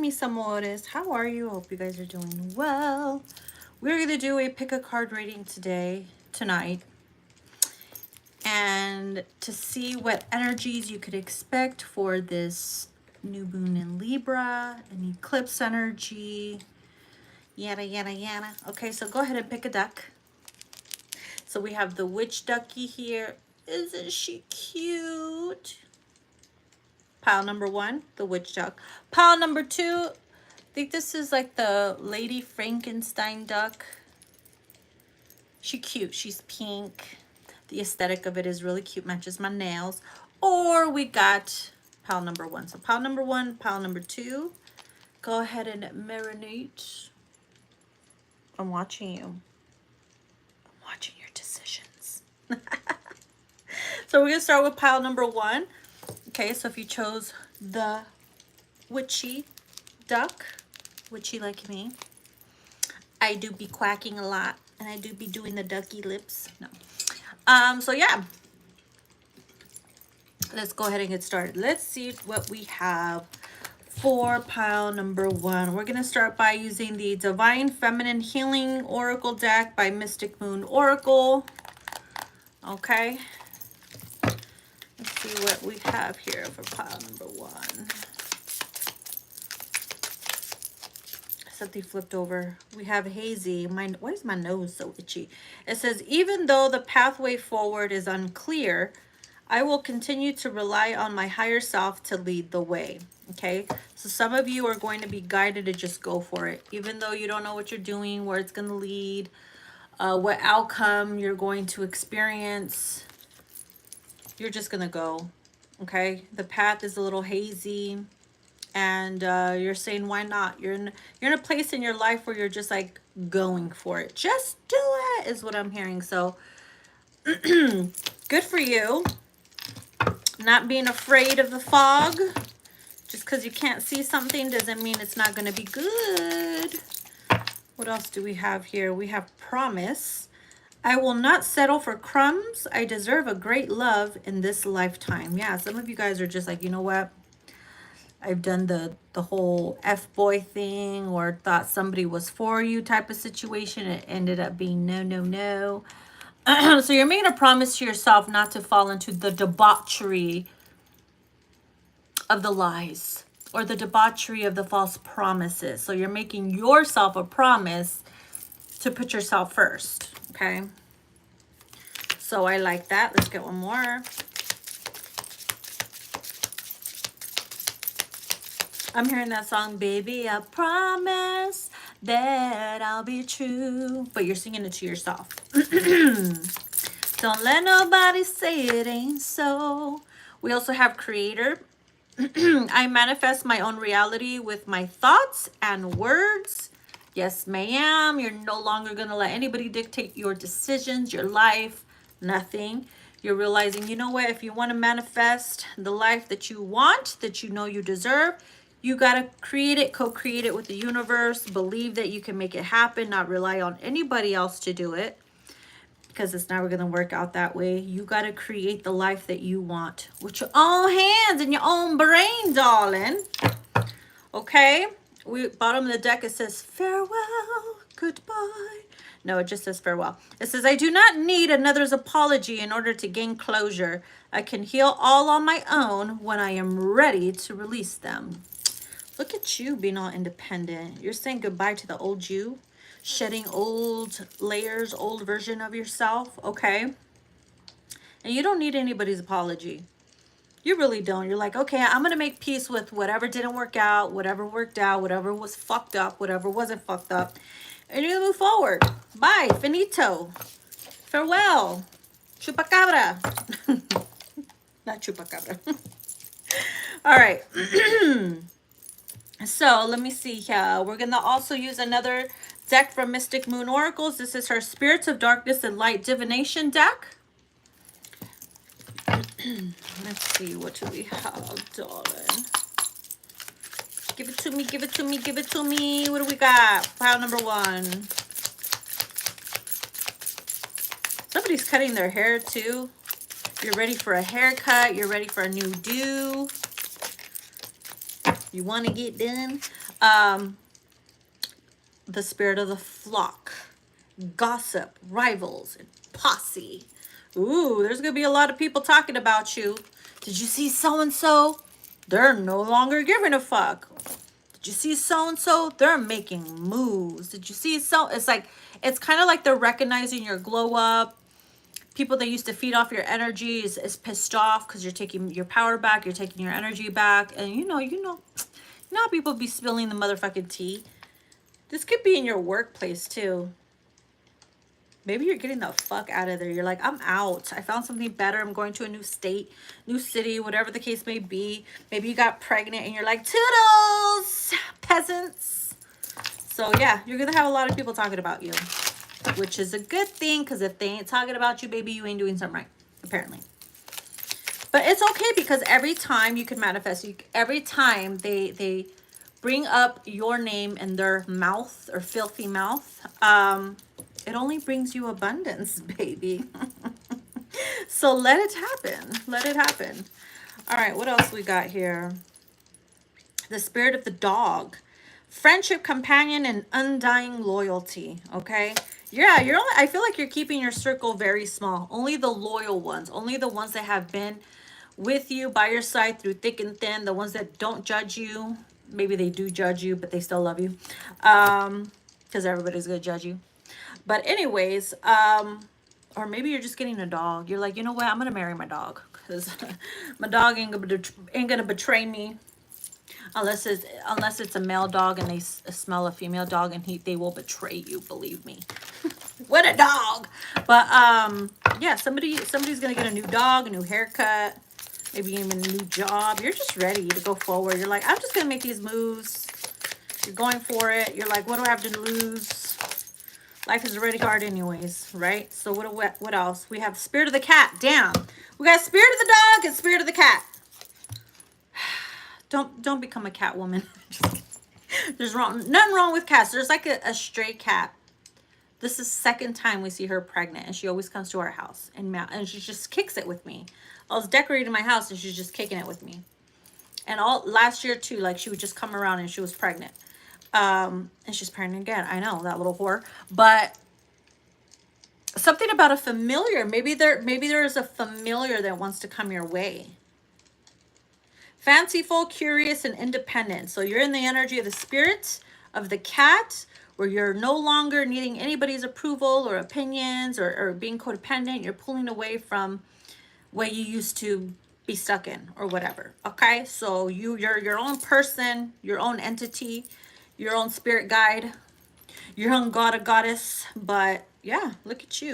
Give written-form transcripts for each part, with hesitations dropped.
mis amores. How are you? Hope you guys are doing well. We're going to do a pick a card reading tonight. And to see what energies you could expect for this new moon in Libra, an eclipse energy, yada, yada, yada. Okay, so go ahead and pick a deck. So we have the witch ducky here. Isn't she cute? Pile number 1, the witch duck. Pile number 2, I think this is like the Lady Frankenstein duck. She's cute. She's pink. The aesthetic of it is really cute. Matches my nails. Or we got pile number 1. So pile number 1, pile number 2. Go ahead and marinate. I'm watching you. I'm watching your decisions. So we're going to start with pile number 1. Okay, so if you chose the witchy duck, witchy like me, I do be quacking a lot, and I do be doing the ducky lips. No. So yeah, let's go ahead and get started. Let's see what we have for pile number 1. We're going to start by using the Divine Feminine Healing Oracle deck by Mystic Moon Oracle. Okay. Let's see what we have here for pile number 1. Something flipped over. We have hazy. Why is my nose so itchy? It says, even though the pathway forward is unclear, I will continue to rely on my higher self to lead the way. Okay, so some of you are going to be guided to just go for it, even though you don't know what you're doing, where it's going to lead, what outcome you're going to experience. You're just gonna go. Okay, the path is a little hazy, and you're saying, why not? You're in a place in your life where you're just like going for it. Just do it is what I'm hearing. So good for you. Not being afraid of the fog. Just because you can't see something doesn't mean it's not going to be good. What else do we have here? We have promise. I will not settle for crumbs. I deserve a great love in this lifetime. Yeah, some of you guys are just like, you know what? I've done the whole F-boy thing, or thought somebody was for you type of situation. It ended up being no, no, no. So you're making a promise to yourself not to fall into the debauchery of the lies or the debauchery of the false promises. So you're making yourself a promise to put yourself first. Okay, so I like that. Let's get one more. I'm hearing that song, baby, I promise that I'll be true. But you're singing it to yourself. Don't let nobody say it ain't so. We also have creator. I manifest my own reality with my thoughts and words. Yes, ma'am. You're no longer going to let anybody dictate your decisions, your life, nothing. You're realizing, you know what? If you want to manifest the life that you want, that you know you deserve, you got to create it, co-create it with the universe. Believe that you can make it happen, not rely on anybody else to do it, because it's never going to work out that way. You got to create the life that you want with your own hands and your own brain, darling. Okay? Bottom of the deck, it says farewell, goodbye. No, it just says farewell. It says, I do not need another's apology in order to gain closure. I can heal all on my own when I am ready to release them. Look at you being all independent. You're saying goodbye to the old you, shedding old layers, old version of yourself, okay? And you don't need anybody's apology. You really don't. You're like, okay, I'm going to make peace with whatever didn't work out, whatever worked out, whatever was fucked up, whatever wasn't fucked up. And you move forward. Bye. Finito. Farewell. Chupacabra. Not chupacabra. All right. So let me see here. We're going to also use another deck from Mystic Moon Oracles. This is her Spirits of Darkness and Light Divination deck. Let's see, what do we have, darling? Give it to me, give it to me, give it to me. What do we got? Pile number 1. Somebody's cutting their hair too. You're ready for a haircut. You're ready for a new do. You want to get done. The spirit of the flock, gossip, rivals, and posse. Ooh, there's going to be a lot of people talking about you. Did you see so-and-so? They're no longer giving a fuck. Did you see so-and-so? They're making moves. Did you see so? It's like, it's kind of like they're recognizing your glow up. People that used to feed off your energy is pissed off because you're taking your power back. You're taking your energy back. And you know how people be spilling the motherfucking tea. This could be in your workplace too. Maybe you're getting the fuck out of there. You're like, I'm out. I found something better. I'm going to a new state, new city, whatever the case may be. Maybe you got pregnant and you're like, toodles, peasants. So yeah, you're going to have a lot of people talking about you, which is a good thing, because if they ain't talking about you, baby, you ain't doing something right, apparently. But it's okay, because every time you can manifest, every time they bring up your name in their mouth or filthy mouth, it only brings you abundance, baby. So let it happen. Let it happen. All right, what else we got here? The spirit of the dog. Friendship, companion, and undying loyalty. Okay. Yeah, you're only, I feel like you're keeping your circle very small. Only the loyal ones. Only the ones that have been with you, by your side through thick and thin. The ones that don't judge you. Maybe they do judge you, but they still love you. Because everybody's going to judge you. But anyways, or maybe you're just getting a dog. You're like, you know what? I'm going to marry my dog, because my dog ain't going to betray me. Unless it's a male dog and they smell a female dog, and they will betray you, believe me. What a dog. But yeah, somebody's going to get a new dog, a new haircut, maybe even a new job. You're just ready to go forward. You're like, I'm just going to make these moves. You're going for it. You're like, what do I have to lose? Life is already hard anyways, right? So what else? We have spirit of the cat. Damn. We got spirit of the dog and spirit of the cat. Don't become a cat woman. There's nothing wrong with cats. There's like a stray cat. This is the second time we see her pregnant, and she always comes to our house and she just kicks it with me. I was decorating my house and she's just kicking it with me. And all last year too, like she would just come around and she was pregnant. And she's pregnant again. I know, that little whore. But something about a familiar. Maybe there is a familiar that wants to come your way. Fanciful, curious, and independent. So you're in the energy of the spirit of the cat, where you're no longer needing anybody's approval or opinions or being codependent. You're pulling away from what you used to be stuck in or whatever. Okay, so you're your own person, your own entity, your own spirit guide, your own god or goddess. But yeah, look at you.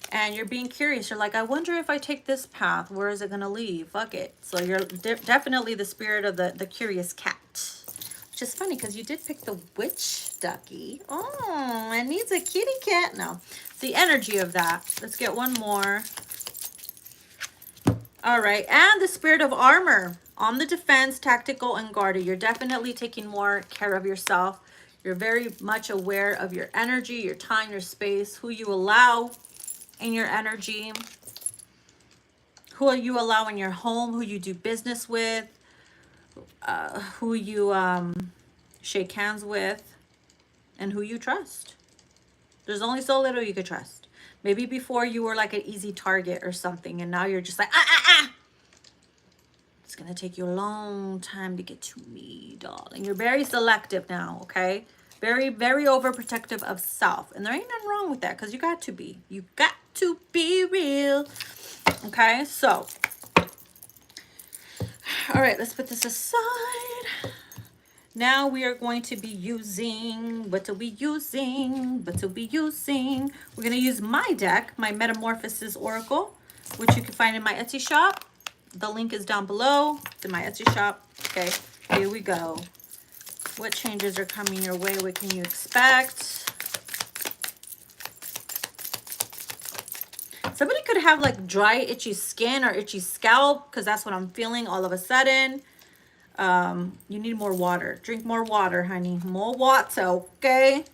And you're being curious. You're like, I wonder if I take this path, where is it going to lead? Fuck it. So you're definitely the spirit of the curious cat. Which is funny, because you did pick the witch ducky. Oh, it needs a kitty cat. No. It's the energy of that. Let's get one more. All right. And the spirit of armor. On the defense, tactical, and guarded. You're definitely taking more care of yourself. You're very much aware of your energy, your time, your space, who you allow in your energy, who you allow in your home, who you do business with, who you shake hands with, and who you trust. There's only so little you could trust. Maybe before you were like an easy target or something, and now you're just like, it's gonna take you a long time to get to me, darling. You're very selective now, okay? Very, very overprotective of self. And there ain't nothing wrong with that, because you got to be. You got to be real. Okay, so. All right, let's put this aside. Now we are going to be using, We're going to use my deck, my Metamorphosis Oracle, which you can find in my Etsy shop. The link is down below. It's in my Etsy shop. Okay, here we go. What changes are coming your way? What can you expect? Somebody could have like dry, itchy skin or itchy scalp, because that's what I'm feeling all of a sudden. You need more water. Drink more water, honey. More water, okay?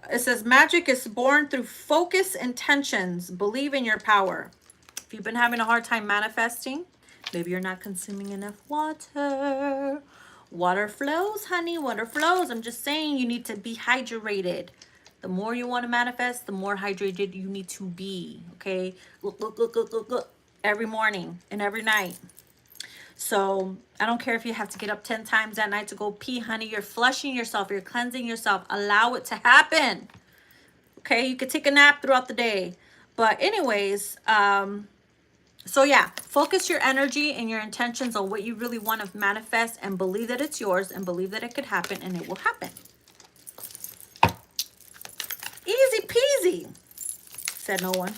It says magic is born through focus intentions. Believe in your power. If you've been having a hard time manifesting, maybe you're not consuming enough water. Water flows, honey. Water flows. I'm just saying you need to be hydrated. The more you want to manifest, the more hydrated you need to be. Okay? Look. Every morning and every night. So I don't care if you have to get up 10 times at night to go pee, honey. You're flushing yourself. You're cleansing yourself. Allow it to happen. Okay? You could take a nap throughout the day. But anyways, so yeah, focus your energy and your intentions on what you really want to manifest and believe that it's yours and believe that it could happen and it will happen. Easy peasy, said no one.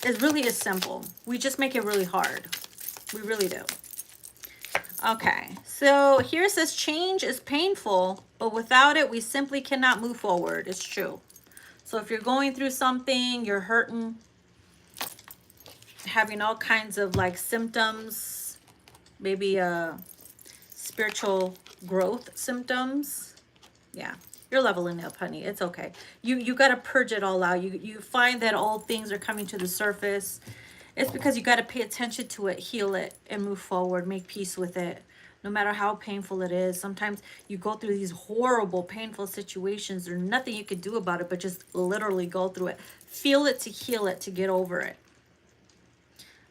It really is simple. We just make it really hard. We really do. Okay, so here it says change is painful, but without it, we simply cannot move forward. It's true. So if you're going through something, you're hurting, having all kinds of like symptoms, maybe spiritual growth symptoms, yeah, you're leveling up, honey. It's okay. You got to purge it all out. You find that old things are coming to the surface. It's because you got to pay attention to it, heal it, and move forward. Make peace with it, no matter how painful it is. Sometimes you go through these horrible, painful situations. There's nothing you can do about it, but just literally go through it. Feel it to heal it, to get over it.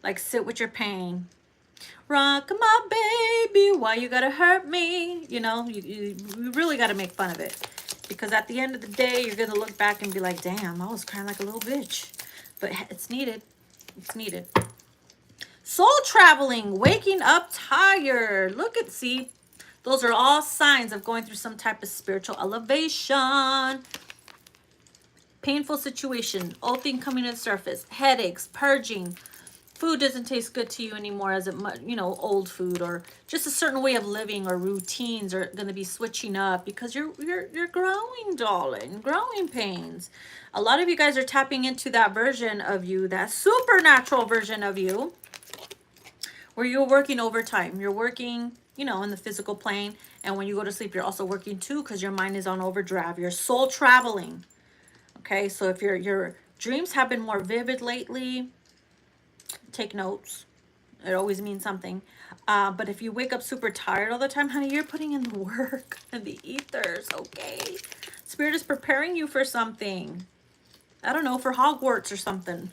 Like, sit with your pain. Rock my baby, why you gotta hurt me? You know, you really gotta make fun of it. Because at the end of the day, you're gonna look back and be like, damn, I was crying like a little bitch. But it's needed. It's needed. Soul traveling, waking up tired. Look at, see, those are all signs of going through some type of spiritual elevation. Painful situation, old thing coming to the surface, headaches, purging. Food doesn't taste good to you anymore as it, you know, old food, or just a certain way of living or routines are going to be switching up because you're growing, darling, growing pains. A lot of you guys are tapping into that version of you, that supernatural version of you, where you're working overtime. You're working, you know, in the physical plane, and when you go to sleep, you're also working too because your mind is on overdrive. You're soul traveling. Okay, so if your dreams have been more vivid lately, take notes. It always means something. But if you wake up super tired all the time, honey, you're putting in the work and the ethers, okay? Spirit is preparing you for something. I don't know, for Hogwarts or something.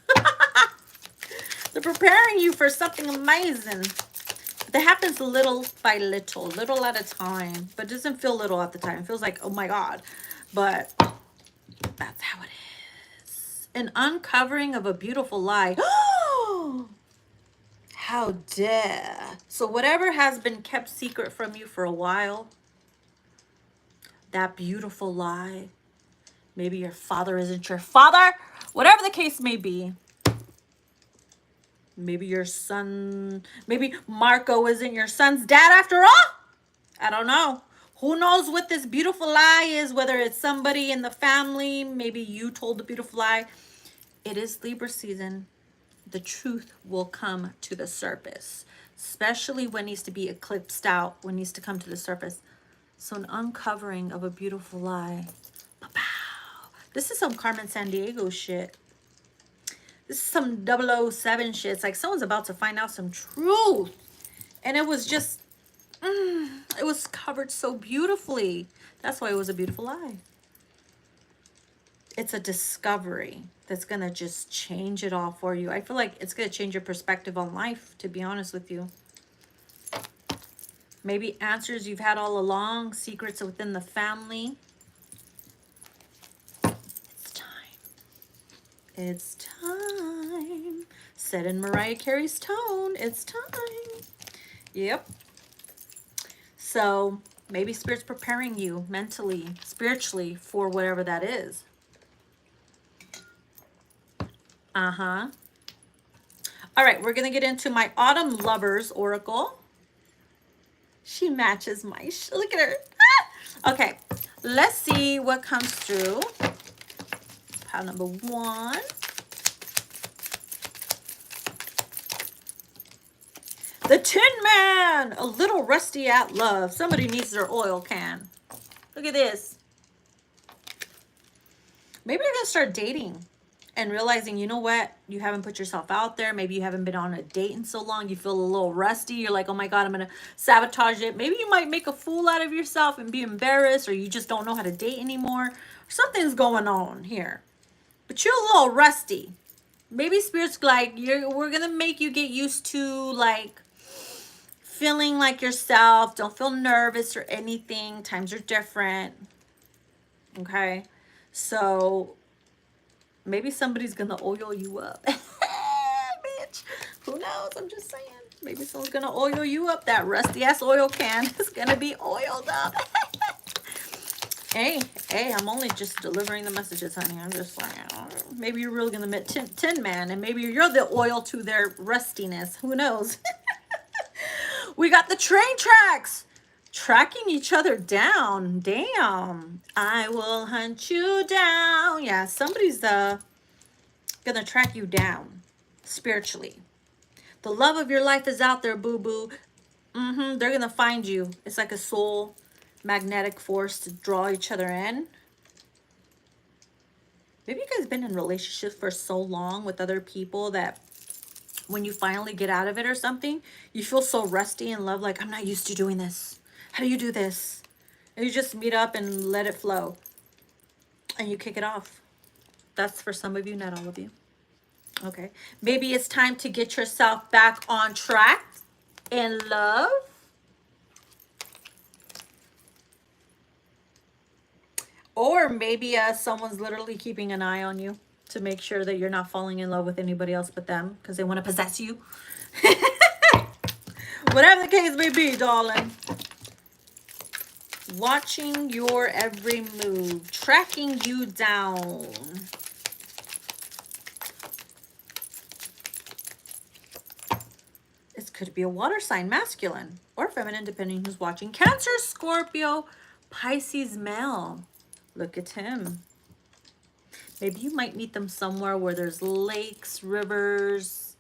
They're preparing you for something amazing. That happens little by little, little at a time. But it doesn't feel little at the time. It feels like, oh my God. But that's how it is. An uncovering of a beautiful lie. How dare. So whatever has been kept secret from you for a while, that beautiful lie, maybe your father isn't your father, whatever the case may be. Maybe your son, maybe Marco isn't your son's dad after all. I don't know. Who knows what this beautiful lie is, whether it's somebody in the family, maybe you told the beautiful lie. It is Libra season. The truth will come to the surface, especially when it needs to be eclipsed out, when it needs to come to the surface. So an uncovering of a beautiful lie. Pow. This is some Carmen Sandiego shit. This is some 007 shit. It's like someone's about to find out some truth. And it was just, it was covered so beautifully. That's why it was a beautiful lie. It's a discovery that's going to just change it all for you. I feel like it's going to change your perspective on life, to be honest with you. Maybe answers you've had all along, secrets within the family. It's time. It's time. Said in Mariah Carey's tone, it's time. Yep. So maybe Spirit's preparing you mentally, spiritually for whatever that is. All right, we're going to get into my Autumn Lovers Oracle. She matches my... Look at her. Ah! Okay, let's see what comes through. Pile number 1. The Tin Man! A little rusty at love. Somebody needs their oil can. Look at this. Maybe you're going to start dating. and realizing, you know what, you haven't put yourself out there. Maybe you haven't been on a date in so long. You feel a little rusty. You're like, oh my God, I'm going to sabotage it. Maybe you might make a fool out of yourself and be embarrassed, or you just don't know how to date anymore. Something's going on here, but you're a little rusty. Maybe Spirit's like, we're going to make you get used to like feeling like yourself. Don't feel nervous or anything. Times are different. Okay. So maybe somebody's going to oil you up. Bitch. Who knows? I'm just saying. Maybe someone's going to oil you up. That rusty ass oil can is going to be oiled up. Hey, I'm only just delivering the messages, honey. I'm just like, maybe you're really going to meet Tin Man, and maybe you're the oil to their rustiness. Who knows? We got the train tracks tracking each other down. Damn. I will hunt you down. Yeah, somebody's gonna track you down spiritually. The love of your life is out there, boo-boo. They're gonna find you. It's like a soul magnetic force to draw each other in. Maybe you guys been in relationships for so long with other people that when you finally get out of it or something, you feel so rusty in love, like, I'm not used to doing this. How do you do this? And you just meet up and let it flow. And you kick it off. That's for some of you, not all of you. Okay. Maybe it's time to get yourself back on track in love. Or maybe someone's literally keeping an eye on you to make sure that you're not falling in love with anybody else but them because they want to possess you. Whatever the case may be, darling. Watching your every move, tracking you down. This could be a water sign, masculine or feminine, depending who's watching. Cancer, Scorpio, Pisces, male. Look at him. Maybe you might meet them somewhere where there's lakes, rivers,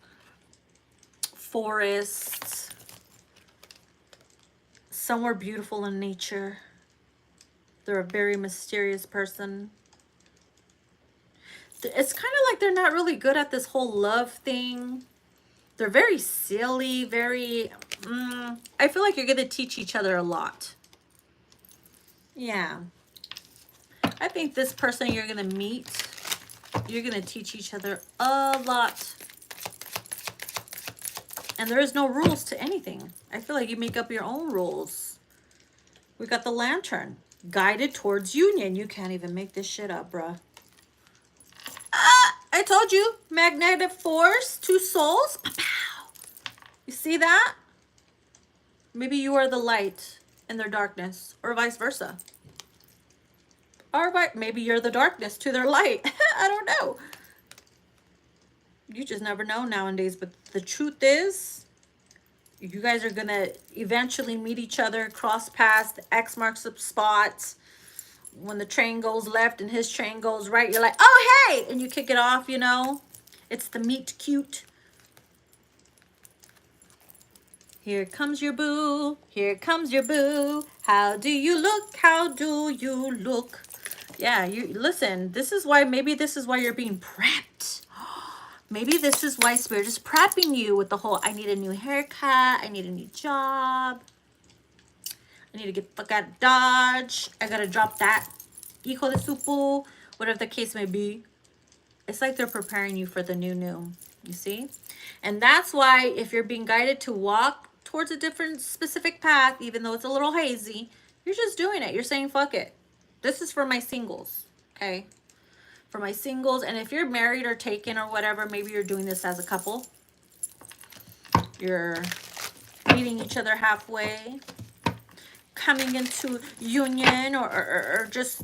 forests, somewhere beautiful in nature. They're a very mysterious person. It's kind of like they're not really good at this whole love thing. They're very silly, very... I feel like you're going to teach each other a lot. Yeah. I think this person you're going to meet, you're going to teach each other a lot. And there is no rules to anything. I feel like you make up your own rules. We got the Lantern. Guided towards union. You can't even make this shit up, bruh. I told you. Magnetic force. Two souls. Pow. You see that? Maybe you are the light in their darkness. Or vice versa. Or maybe you're the darkness to their light. I don't know. You just never know nowadays. But the truth is, you guys are going to eventually meet each other, cross paths, the X marks the spot. When the train goes left and his train goes right, you're like, oh, hey! And you kick it off, you know. It's the meet cute. Here comes your boo. Here comes your boo. How do you look? How do you look? Yeah, you listen, this is why, maybe this is why you're being prepped. Maybe this is why Spirit is prepping you with the whole, I need a new haircut, I need a new job, I need to get the fuck out of Dodge, I gotta drop that, hijo de supu, whatever the case may be. It's like they're preparing you for the new, you see? And that's why if you're being guided to walk towards a different specific path, even though it's a little hazy, you're just doing it. You're saying, fuck it. This is for my singles, okay? For my singles. And if you're married or taken or whatever, maybe you're doing this as a couple. You're meeting each other halfway, coming into union, or just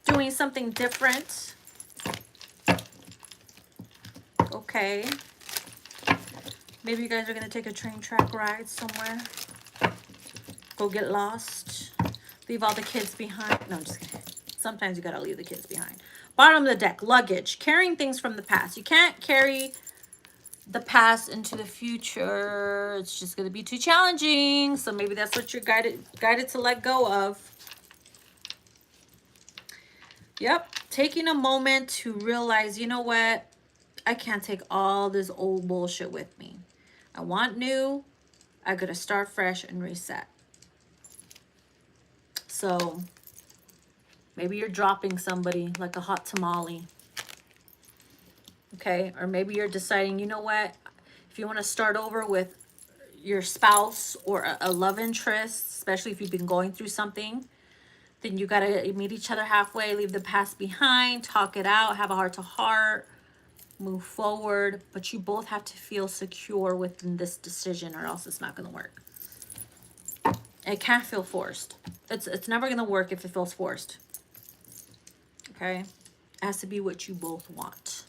doing something different. Okay. Maybe you guys are going to take a train track ride somewhere. Go get lost. Leave all the kids behind. No, I'm just kidding. Sometimes you gotta leave the kids behind. Bottom of the deck, luggage. Carrying things from the past. You can't carry the past into the future. It's just gonna be too challenging. So maybe that's what you're guided to let go of. Yep. taking a moment to realize, you know what? I can't take all this old bullshit with me. I want new. I gotta start fresh and reset. So maybe you're dropping somebody like a hot tamale. Okay, or maybe you're deciding, you know what? If you want to start over with your spouse or a love interest, especially if you've been going through something, then you got to meet each other halfway, leave the past behind, talk it out, have a heart to heart, move forward. But you both have to feel secure within this decision, or else it's not going to work. It can't feel forced. It's never going to work if it feels forced. Okay? It has to be what you both want.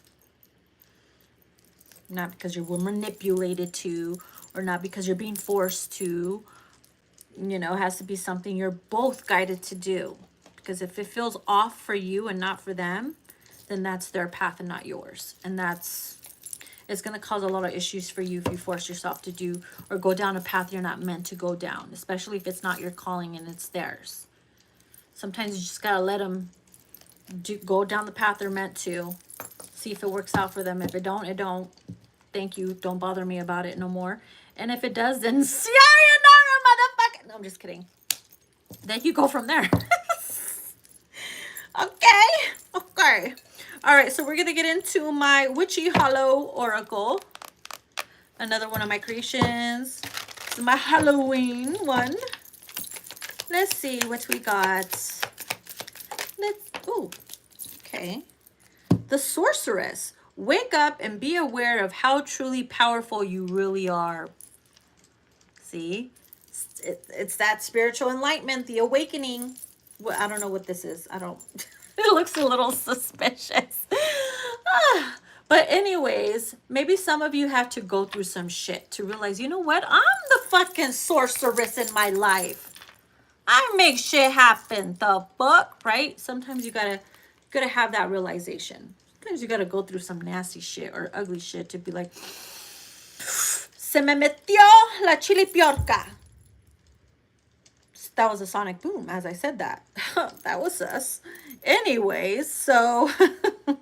Not because you were manipulated to, or not because you're being forced to. You know, it has to be something you're both guided to do. Because if it feels off for you and not for them, then that's their path and not yours. And it's going to cause a lot of issues for you if you force yourself to do or go down a path you're not meant to go down, especially if it's not your calling and it's theirs. Sometimes you just got to let them go down the path they're meant to, see if it works out for them. If it don't, it don't. Thank you. Don't bother me about it no more. And if it does, then sayonara, motherfucker. No, I'm just kidding. Then you go from there. Okay. All right, so we're going to get into my Witchy Hollow Oracle. Another one of my creations. This is my Halloween one. Let's see what we got. Okay. The Sorceress. Wake up and be aware of how truly powerful you really are. See? It's that spiritual enlightenment, the awakening. Well, I don't know what this is. It looks a little suspicious. But anyways, maybe some of you have to go through some shit to realize, you know what? I'm the fucking sorceress in my life. I make shit happen. The fuck, right? Sometimes you gotta have that realization. Sometimes you gotta go through some nasty shit or ugly shit to be like, se me metió la chilipiorca. That was a sonic boom as I said that. That was us. Anyways, so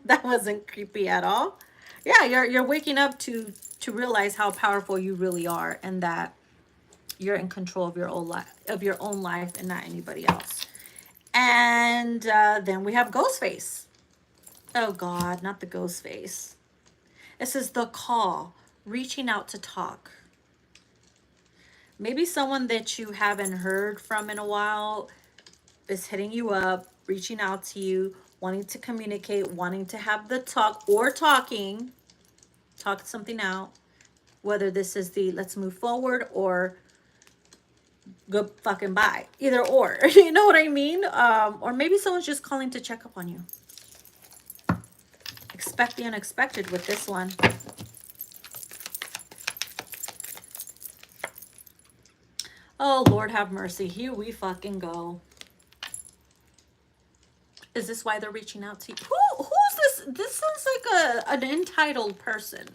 that wasn't creepy at all. Yeah, you're waking up to realize how powerful you really are, and that you're in control of your own life and not anybody else. And then we have Ghostface. Oh God, not the Ghostface. It says the call, reaching out to talk. Maybe someone that you haven't heard from in a while is hitting you up, reaching out to you, wanting to communicate, wanting to have the talk or talk something out. Whether this is the let's move forward or go fucking bye. Either or. You know what I mean? Or maybe someone's just calling to check up on you. Expect the unexpected with this one. Oh, Lord have mercy. Here we fucking go. Is this why they're reaching out to you? Who's this? This sounds like an entitled person.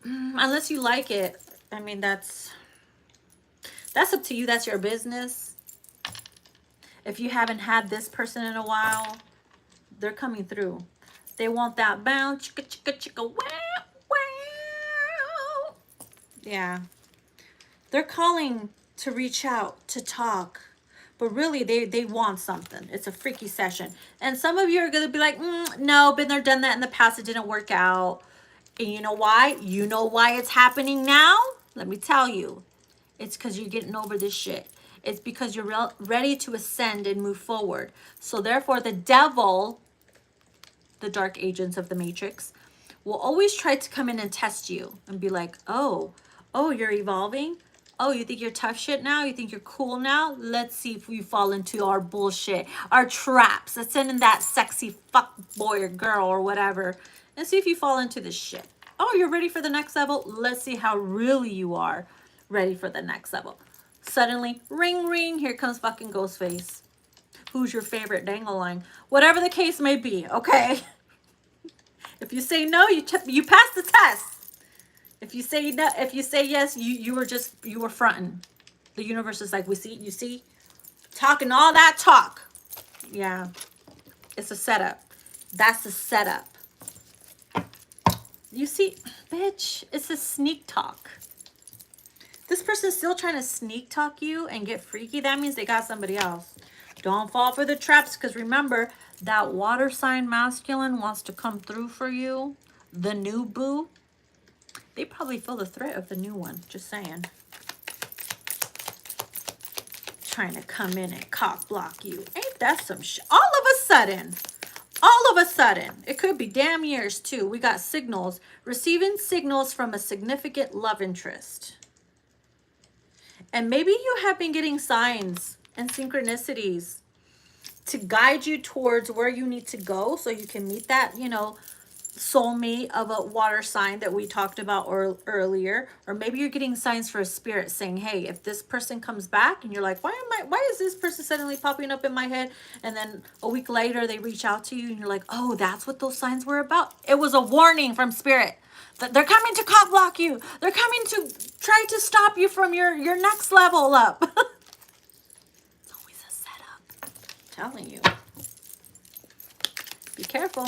Unless you like it. I mean, that's up to you. That's your business. If you haven't had this person in a while, they're coming through. They want that bounce. Chicka, chicka, chicka, wow, wow. Yeah. They're calling to reach out, to talk. But really, they want something. It's a freaky session. And some of you are going to be like, no, been there, done that in the past. It didn't work out. And you know why? You know why it's happening now? Let me tell you. It's because you're getting over this shit. It's because you're ready to ascend and move forward. So therefore, the devil, the dark agents of the matrix, will always try to come in and test you and be like, oh, you're evolving? Oh, you think you're tough shit now? You think you're cool now? Let's see if you fall into our bullshit, our traps. Let's send in that sexy fuck boy or girl or whatever and see if you fall into this shit. Oh, you're ready for the next level? Let's see how really you are ready for the next level. Suddenly, ring, ring, here comes fucking Ghostface. Who's your favorite dangle-line? Whatever the case may be, okay? If you say no, you pass the test. If you say no, if you say yes, you were fronting. The universe is like, you see, talking all that talk. Yeah. It's a setup. That's a setup. You see, bitch, it's a sneak talk. This person's still trying to sneak talk you and get freaky. That means they got somebody else. Don't fall for the traps, because remember, that water sign masculine wants to come through for you. The new boo. They probably feel the threat of the new one. Just saying. Trying to come in and cock block you. Ain't that some shit? All of a sudden, it could be damn years too. We got signals. Receiving signals from a significant love interest. And maybe you have been getting signs and synchronicities to guide you towards where you need to go so you can meet that, you know, soulmate of a water sign that we talked about earlier. Or maybe you're getting signs for a spirit saying, hey, if this person comes back and you're like, why is this person suddenly popping up in my head? And then a week later they reach out to you and you're like, oh, that's what those signs were about. It was a warning from spirit that they're coming to cock block you. They're coming to try to stop you from your next level up. It's always a setup. I'm telling you. Be careful.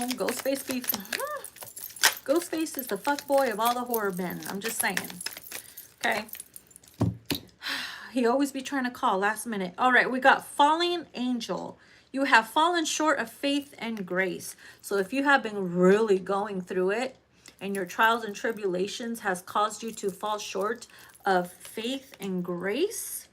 Ghostface is the fuckboy of all the horror men. I'm just saying. Okay. He always be trying to call last minute. All right, we got falling angel. You have fallen short of faith and grace. So if you have been really going through it and your trials and tribulations has caused you to fall short of faith and grace,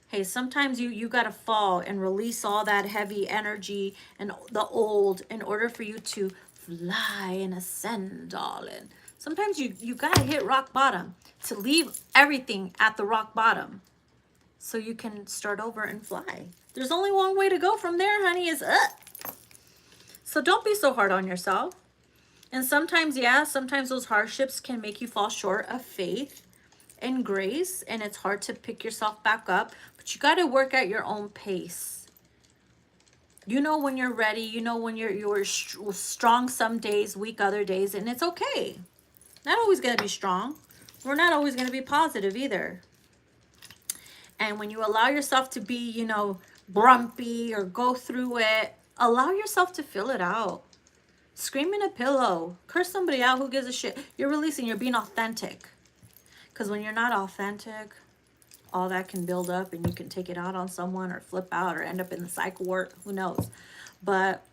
hey, sometimes you got to fall and release all that heavy energy and the old in order for you to fly and ascend, darling. Sometimes you got to hit rock bottom to leave everything at the rock bottom so you can start over and fly. There's only one way to go from there, honey, is up. So don't be so hard on yourself. And sometimes, yeah, sometimes those hardships can make you fall short of faith and grace, and it's hard to pick yourself back up, but you got to work at your own pace. You know when you're ready, you know when you're strong some days, weak other days, and it's okay. Not always going to be strong. We're not always going to be positive either. And when you allow yourself to be, you know, grumpy or go through it, allow yourself to feel it out. Scream in a pillow. Curse somebody out. Who gives a shit? You're releasing. You're being authentic. Because when you're not authentic, all that can build up and you can take it out on someone or flip out or end up in the cycle ward. Who knows? But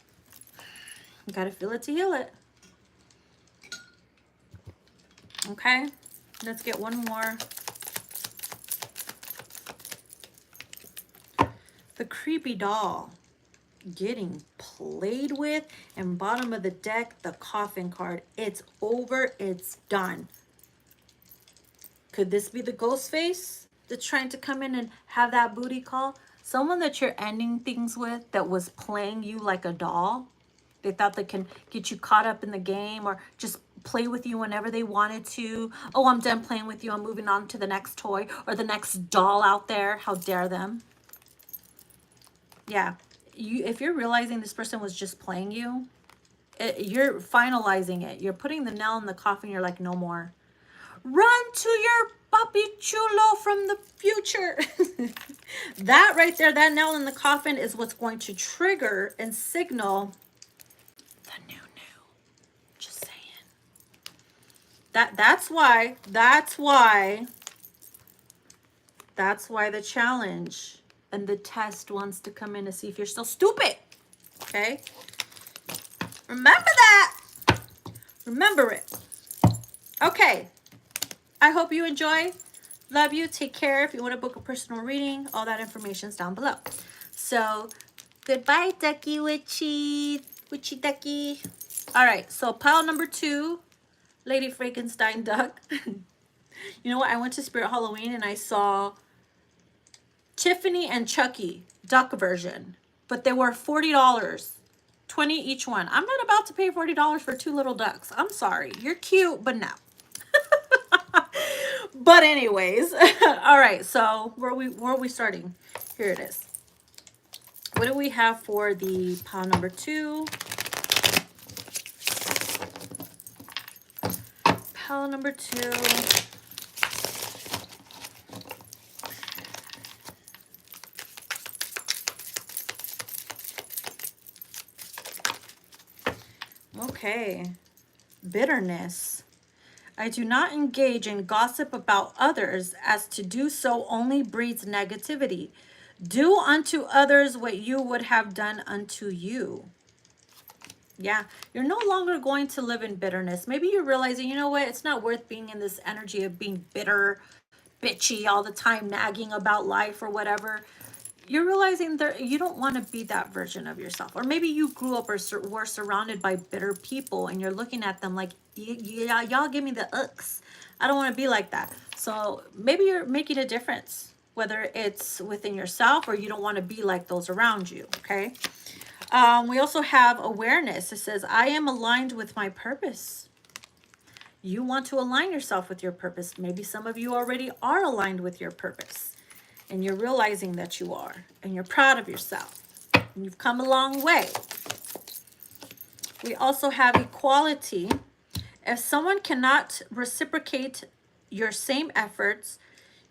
you got to feel it to heal it. Okay. Let's get one more. The creepy doll getting played with, and bottom of the deck, the coffin card. It's over. It's done. Could this be the ghost face that's trying to come in and have that booty call? Someone that you're ending things with that was playing you like a doll. They thought they can get you caught up in the game or just play with you whenever they wanted to. Oh, I'm done playing with you. I'm moving on to the next toy or the next doll out there. How dare them? Yeah. If you're realizing this person was just playing you, you're finalizing it. You're putting the nail in the coffin. You're like, no more. Run to your papi chulo from the future. That right there, that nail in the coffin is what's going to trigger and signal the new. Just saying. That's why the challenge and the test wants to come in to see if you're still stupid. Okay? Remember that. Remember it. Okay. I hope you enjoy. Love you. Take care. If you want to book a personal reading, all that information is down below. So, goodbye, ducky witchy. Witchy ducky. All right. So, pile number 2, Lady Frankenstein duck. You know what? I went to Spirit Halloween and I saw Tiffany and Chucky duck version, but they were $40, 20 each one. I'm not about to pay $40 for 2 little ducks. I'm sorry. You're cute, but no. But anyways, all right. So where are we starting? Here it is. What do we have for the pile number 2? Pile number 2. Okay. Bitterness. I do not engage in gossip about others, as to do so only breeds negativity. Do unto others what you would have done unto you. Yeah, you're no longer going to live in bitterness. Maybe you're realizing, you know what, it's not worth being in this energy of being bitter, bitchy all the time, nagging about life or whatever. You're realizing that you don't want to be that version of yourself. Or maybe you grew up or were surrounded by bitter people and you're looking at them like, yeah, y'all give me the ucks. I don't want to be like that. So maybe you're making a difference, whether it's within yourself or you don't want to be like those around you, okay? We also have awareness. It says, I am aligned with my purpose. You want to align yourself with your purpose. Maybe some of you already are aligned with your purpose and you're realizing that you are, and you're proud of yourself, and you've come a long way. We also have equality. If someone cannot reciprocate your same efforts,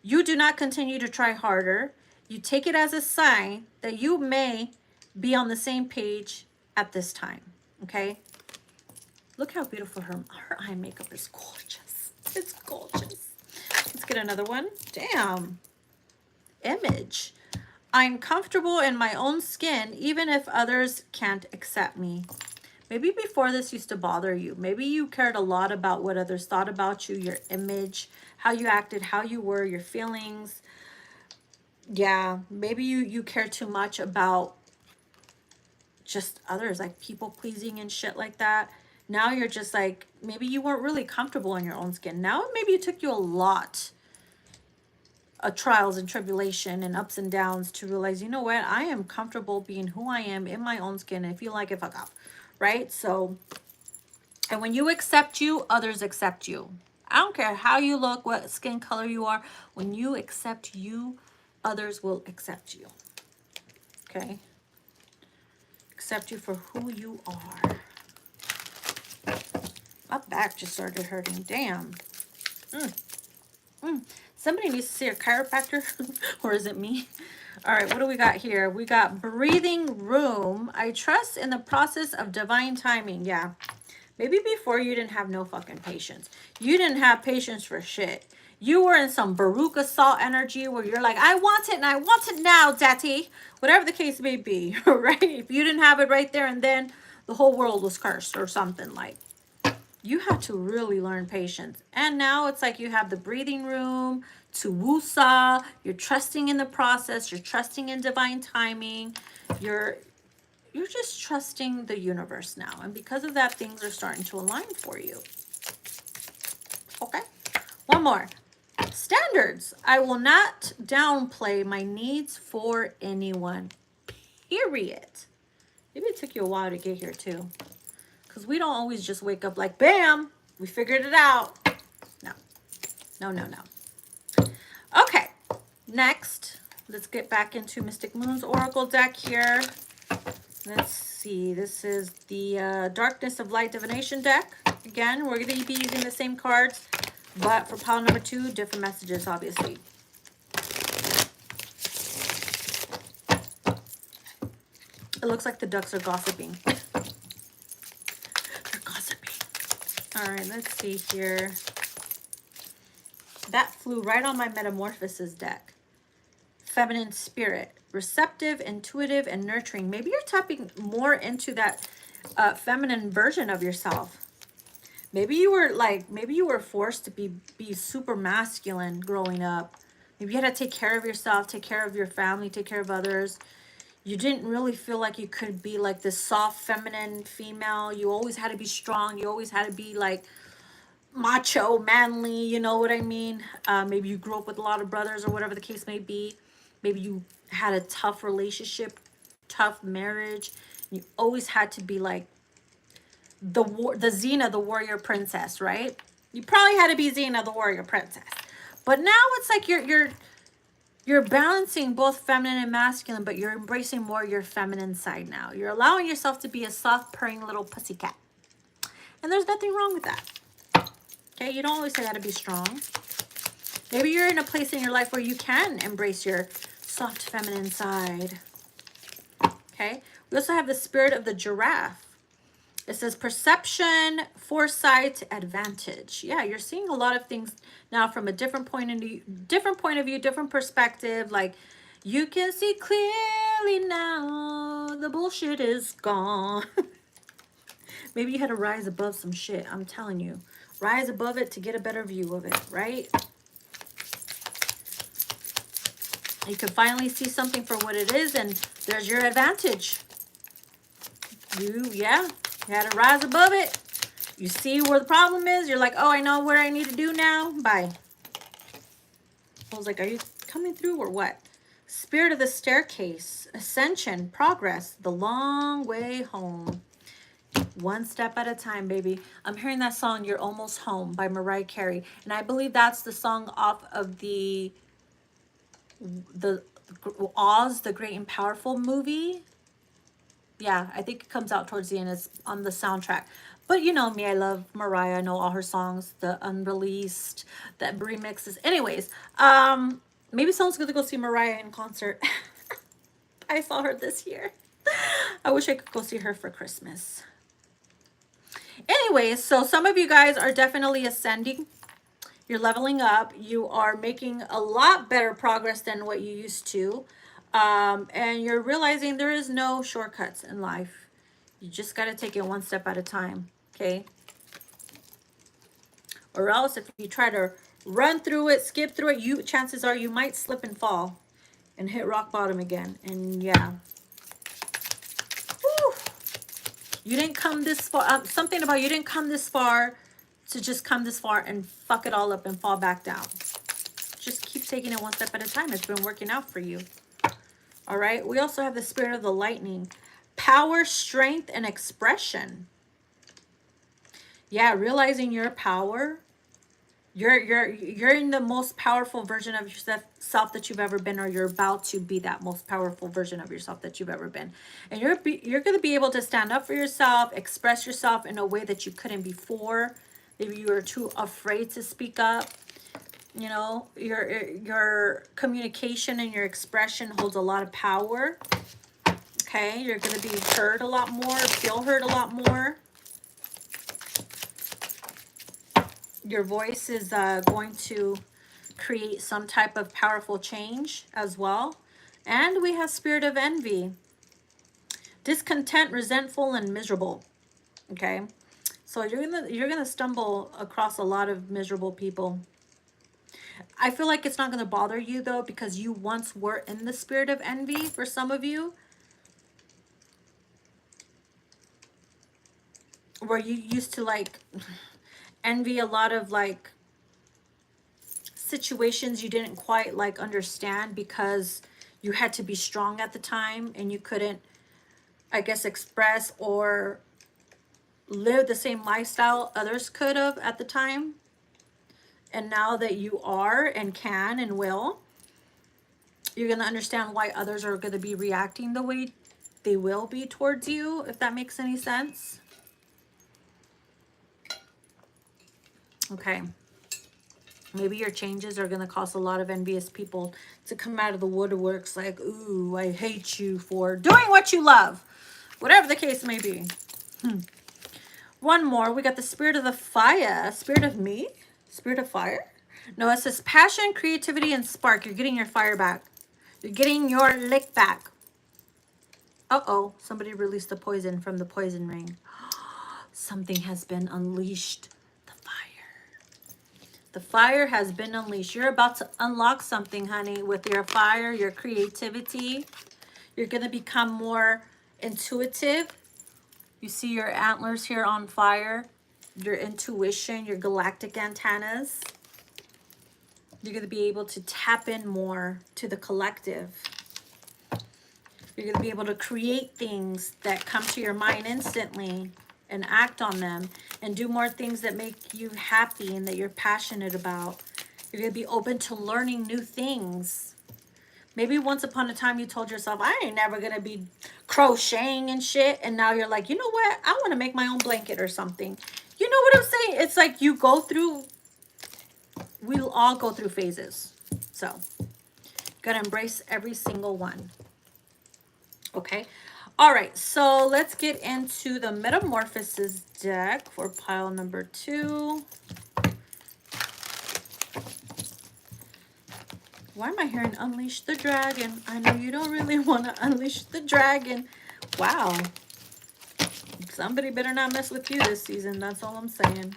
you do not continue to try harder. You take it as a sign that you may be on the same page at this time, okay? Look how beautiful her eye makeup is. Gorgeous. It's gorgeous. Let's get another one. Damn. Image. I'm comfortable in my own skin, even if others can't accept me. Maybe before this used to bother you. Maybe you cared a lot about what others thought about you, your image, how you acted, how you were, your feelings. Yeah, maybe you care too much about just others, like people pleasing and shit like that. Now you're just like, maybe you weren't really comfortable in your own skin. Now maybe it took you a lot of trials and tribulation and ups and downs to realize, you know what, I am comfortable being who I am in my own skin. If you like it, fuck off, right? So, and when you accept you, others accept you. I don't care how you look, what skin color you are. When you accept you, others will accept you. Okay? Accept you for who you are. My back just started hurting. Damn. Somebody needs to see a chiropractor. Or is it me? All right, what do we got here? We got breathing room. I trust in the process of divine timing. Yeah. Maybe before you didn't have no fucking patience. You didn't have patience for shit. You were in some Baruch assault energy where you're like, I want it and I want it now, daddy. Whatever the case may be, right? If you didn't have it right there and then, the whole world was cursed or something. Like, you have to really learn patience. And now it's like you have the breathing room to woosah. You're trusting in the process. You're trusting in divine timing. You're just trusting the universe now. And because of that, things are starting to align for you. Okay. One more. Standards. I will not downplay my needs for anyone. Period. Maybe it took you a while to get here too. Because we don't always just wake up like, bam, we figured it out. No. No, no, no. Okay. Next, let's get back into Mystic Moon's Oracle deck here. Let's see. This is the Darkness of Light Divination deck. Again, we're going to be using the same cards, but for pile number 2, different messages, obviously. It looks like the ducks are gossiping. They're gossiping. All right, let's see here. That flew right on my Metamorphosis deck. Feminine spirit. Receptive, intuitive, and nurturing. Maybe you're tapping more into that feminine version of yourself. Maybe you were forced to be super masculine growing up. Maybe you had to take care of yourself, take care of your family, take care of others. You didn't really feel like you could be like this soft, feminine female. You always had to be strong. You always had to be like macho, manly, you know what I mean? Maybe you grew up with a lot of brothers or whatever the case may be. Maybe you had a tough relationship, tough marriage. You always had to be like the Xena, the warrior princess, right? You probably had to be Xena, the warrior princess. But now it's like you're balancing both feminine and masculine, but you're embracing more your feminine side now. You're allowing yourself to be a soft, purring little pussycat. And there's nothing wrong with that. Okay, you don't always have to be strong. Maybe you're in a place in your life where you can embrace your soft feminine side. Okay, we also have the spirit of the giraffe. It says perception, foresight, advantage. Yeah, you're seeing a lot of things now from a different point of view, different perspective. Like you can see clearly now. The bullshit is gone. Maybe you had to rise above some shit. I'm telling you. Rise above it to get a better view of it, right? You can finally see something for what it is, and there's your advantage. Yeah, you had to rise above it. You see where the problem is. You're like, oh, I know what I need to do now. Bye. I was like, are you coming through or what? Spirit of the staircase, ascension, progress, the long way home. One step at a time, baby. I'm hearing that song, You're Almost Home by Mariah Carey. And I believe that's the song off of the Oz, the Great and Powerful movie. Yeah, I think it comes out towards the end. It's on the soundtrack. But you know me, I love Mariah. I know all her songs, the unreleased, the remixes. Anyways, maybe someone's gonna go see Mariah in concert. I saw her this year. I wish I could go see her for Christmas. Anyways, so some of you guys are definitely ascending. You're leveling up. You are making a lot better progress than what you used to. And you're realizing there is no shortcuts in life. You just got to take it one step at a time, okay? Or else if you try to run through it, skip through it, chances are you might slip and fall and hit rock bottom again. And yeah. Whew. You didn't come this far. Something about you didn't come this far to just come this far and fuck it all up and fall back down. Just keep taking it one step at a time. It's been working out for you. All right. We also have the spirit of the lightning. Power, strength, and expression. Yeah, realizing your power. You're in the most powerful version of yourself that you've ever been, or you're about to be that most powerful version of yourself that you've ever been. And you're going to be able to stand up for yourself, express yourself in a way that you couldn't before. Maybe you were too afraid to speak up. You know, your communication and your expression holds a lot of power. Okay, you're going to be heard a lot more, feel heard a lot more. Your voice is going to create some type of powerful change as well. And we have spirit of envy. Discontent, resentful, and miserable. Okay, so you're gonna stumble across a lot of miserable people. I feel like it's not going to bother you though, because you once were in the spirit of envy for some of you, where you used to like envy a lot of like situations you didn't quite like understand, because you had to be strong at the time and you couldn't, I guess, express or live the same lifestyle others could have at the time. And now that you are and can and will, you're going to understand why others are going to be reacting the way they will be towards you, if that makes any sense. Okay. Maybe your changes are going to cause a lot of envious people to come out of the woodworks like, ooh, I hate you for doing what you love. Whatever the case may be. One more. We got the spirit of the fire. Spirit of me? Spirit of fire? No, it says passion, creativity, and spark. You're getting your fire back. You're getting your lick back. Uh-oh. Somebody released the poison from the poison ring. Something has been unleashed. The fire has been unleashed. You're about to unlock something, honey, with your fire, your creativity. You're going to become more intuitive. You see your antlers here on fire. Your intuition, your galactic antennas. You're going to be able to tap in more to the collective. You're going to be able to create things that come to your mind instantly and act on them and do more things that make you happy and that you're passionate about. You're going to be open to learning new things. Maybe once upon a time you told yourself, I ain't never going to be crocheting and shit. And now you're like, you know what? I want to make my own blanket or something. You know what I'm saying? It's like you go through, we'll all go through phases. So, got to embrace every single one. Okay. All right. So let's get into the Metamorphosis deck for pile number 2. Why am I hearing Unleash the Dragon? I know you don't really want to unleash the dragon. Wow. Somebody better not mess with you this season. That's all I'm saying.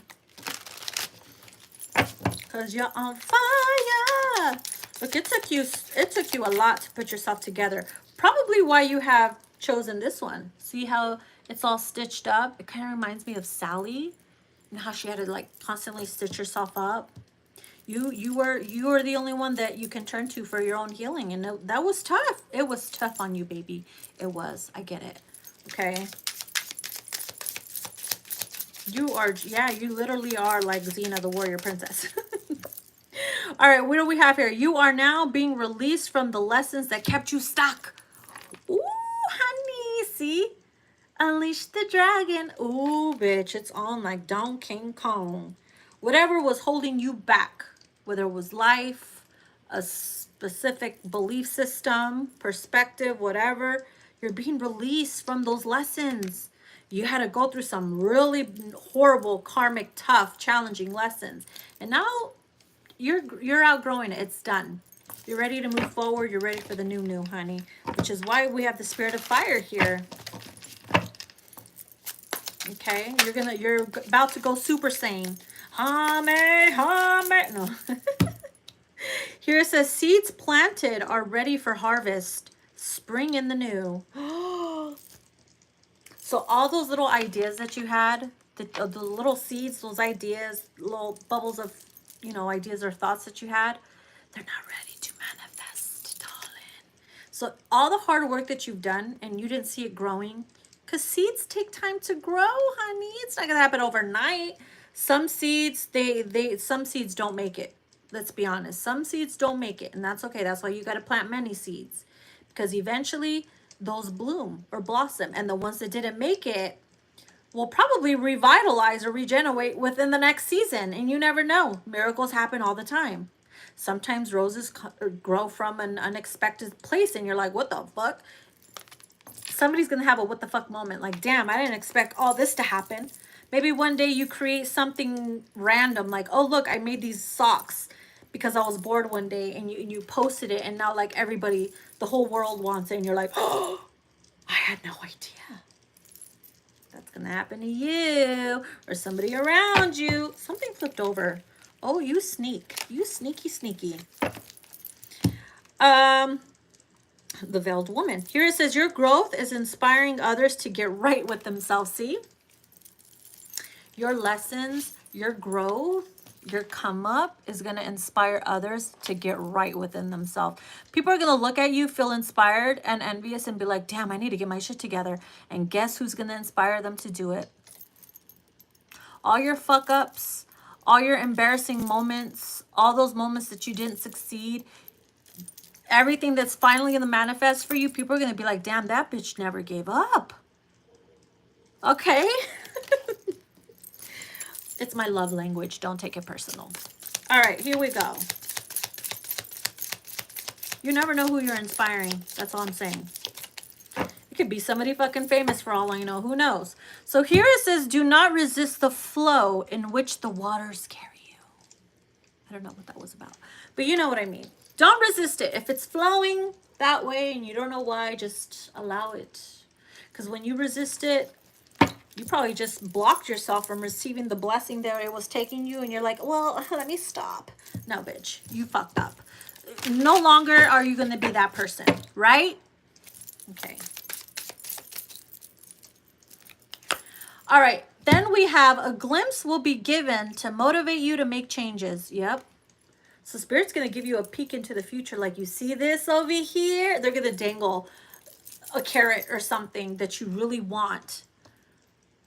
Because you're on fire. Look, it took you a lot to put yourself together. Probably why you have chosen this one. See how it's all stitched up? It kind of reminds me of Sally and how she had to like constantly stitch herself up. You were the only one that you can turn to for your own healing, and that was tough. It was tough on you, baby. It was. I get it. Okay. You are, yeah, you literally are like Xena, the warrior princess. All right, what do we have here? You are now being released from the lessons that kept you stuck. Ooh, honey, see? Unleash the dragon. Ooh, bitch, it's on like Donkey Kong. Whatever was holding you back, whether it was life, a specific belief system, perspective, whatever, you're being released from those lessons. You had to go through some really horrible, karmic, tough, challenging lessons. And now you're outgrowing it. It's done. You're ready to move forward. You're ready for the new, honey. Which is why we have the spirit of fire here. Okay, you're about to go Super Saiyan. Hame, hame. No. Here it says, seeds planted are ready for harvest. Spring in the new. So all those little ideas that you had, the little seeds, those ideas, little bubbles of, ideas or thoughts that you had, they're not ready to manifest, darling. So all the hard work that you've done and you didn't see it growing, because seeds take time to grow, honey. It's not gonna happen overnight. Some seeds, some seeds don't make it. Let's be honest. Some seeds don't make it, and that's okay. That's why you got to plant many seeds, because eventually those bloom or blossom, and the ones that didn't make it will probably revitalize or regenerate within the next season, and you never know. Miracles happen all the time. Sometimes roses grow from an unexpected place, and you're like, what the fuck? Somebody's gonna have a what the fuck moment, like, damn, I didn't expect all this to happen. Maybe one day you create something random, like, oh look, I made these socks because I was bored one day, and you posted it, and now like everybody, the whole world wants it, and you're like, oh, I had no idea. That's gonna happen to you or somebody around you. Something flipped over. Oh, you sneak. You sneaky. The veiled woman. Here it says, your growth is inspiring others to get right with themselves. See? Your lessons, your growth, your come up is going to inspire others to get right within themselves. People are going to look at you, feel inspired and envious, and be like, damn, I need to get my shit together. And guess who's going to inspire them to do it? All your fuck ups, all your embarrassing moments, all those moments that you didn't succeed, everything that's finally going to manifest for you, people are going to be like, damn, that bitch never gave up. Okay? It's my love language. Don't take it personal. All right, here we go. You never know who you're inspiring. That's all I'm saying. It could be somebody fucking famous for all I know. Who knows? So here it says, do not resist the flow in which the waters carry you. I don't know what that was about, but you know what I mean. Don't resist it. If it's flowing that way and you don't know why, just allow it. Because when you resist it, you probably just blocked yourself from receiving the blessing that it was taking you. And you're like, well, let me stop. No, bitch, you fucked up. No longer are you going to be that person, right? Okay. All right. Then we have a glimpse will be given to motivate you to make changes. Yep. So Spirit's going to give you a peek into the future. Like, you see this over here? They're going to dangle a carrot or something that you really want.